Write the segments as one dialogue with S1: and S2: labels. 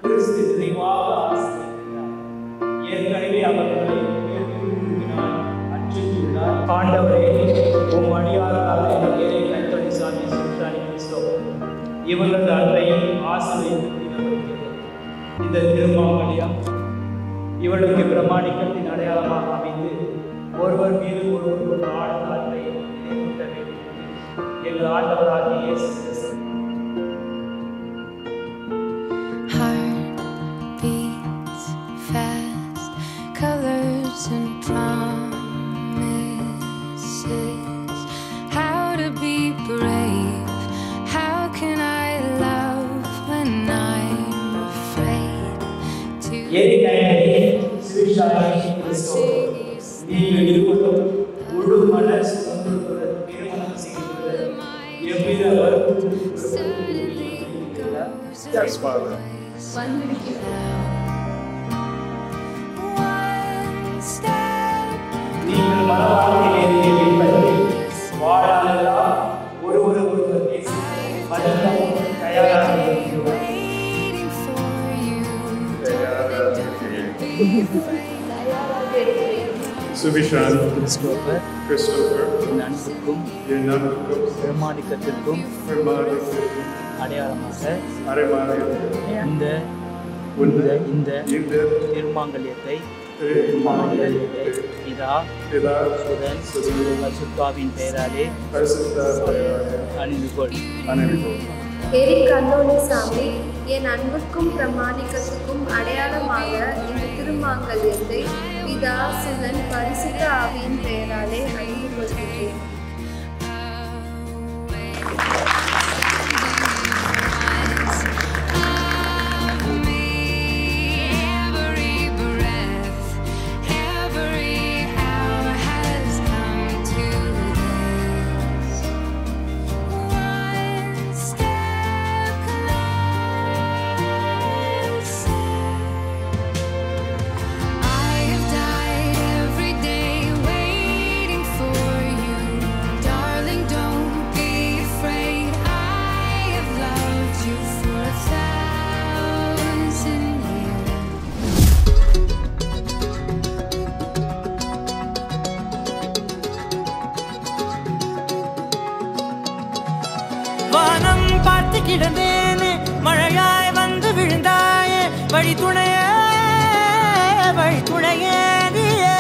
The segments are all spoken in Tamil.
S1: கிறிஸ்து நிறைவாக ஆசீர்வதித்தார். ஏற்கனவே அவர்களை அச்சுறுத்தியுள்ளார். ஆண்டவரே, உம் அடியாரால் ஏழை கத்தோலிக்க சாமி சுற்றாணி கிறிஸ்தவம் இவர்களது அன்பையும் ஆசீர்வதித்து இந்த திருமாவளியம் இவர்களுக்கு பிரமாணிக்கத்தின் அடையாளமாக அமைந்து ஒருவர் மீது ஒருவர் ஆழ்ந்த அன்பை நினைவூட்ட வேண்டும் எங்கள் ஆண்டவராகிய இயேசு கிறிஸ்து.
S2: Heartbeats fast, colors and promises. How to be brave? How can I love when I'm afraid to?
S1: நீங்கள் இருவரும் முழு மன சுதந்திரத்துடன் திருமணம் செய்கிறது எவ்வித
S3: Yes, Father.
S1: நீங்கள் மனவாழ்க்கையை பின்பற்றி வாழலாம் ஒருவர் பேசி மனதில் தயாராக இருக்கிறோம்.
S3: Subishan,
S4: கிறிஸ்டோபர்
S3: Christopher,
S4: என் அன்புக்கும் பிரமாணிக்கத்திற்கும் அடையாளமாக இந்த திருமாங்கல்யத்தை இதா சுதன் பரிசுத்தாவின் பெயராலே அணிந்து கொள்.
S5: எரிக் கந்தோலிசாமி, என் அன்புக்கும் பிரமாணிக்கத்துக்கும் அடையாளமாக இந்த திருமாங்கல்யத்தை பிதா சுதன் பரிசுத்த ஆவியின் பெயராலே அணிந்து கொள்கிறேன்.
S6: வானம் பார்த்து கிடந்தேனே, மழையாய் வந்து விழுந்தாயே, வழி துணையே நீயே.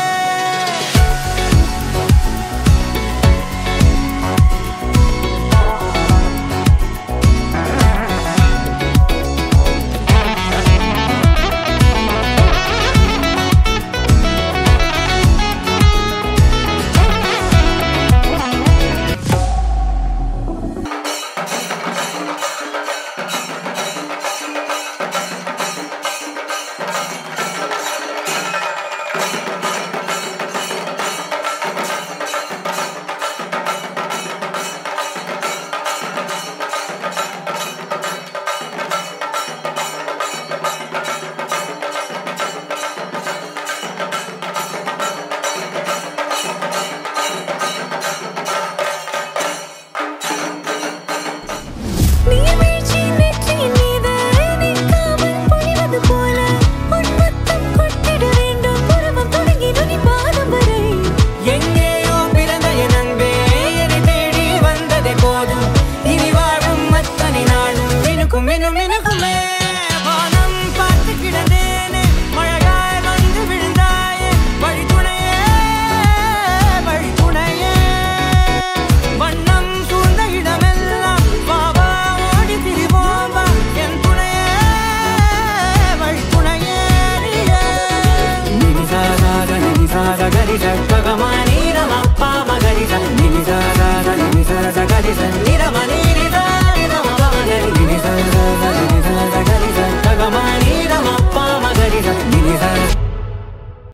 S6: Ni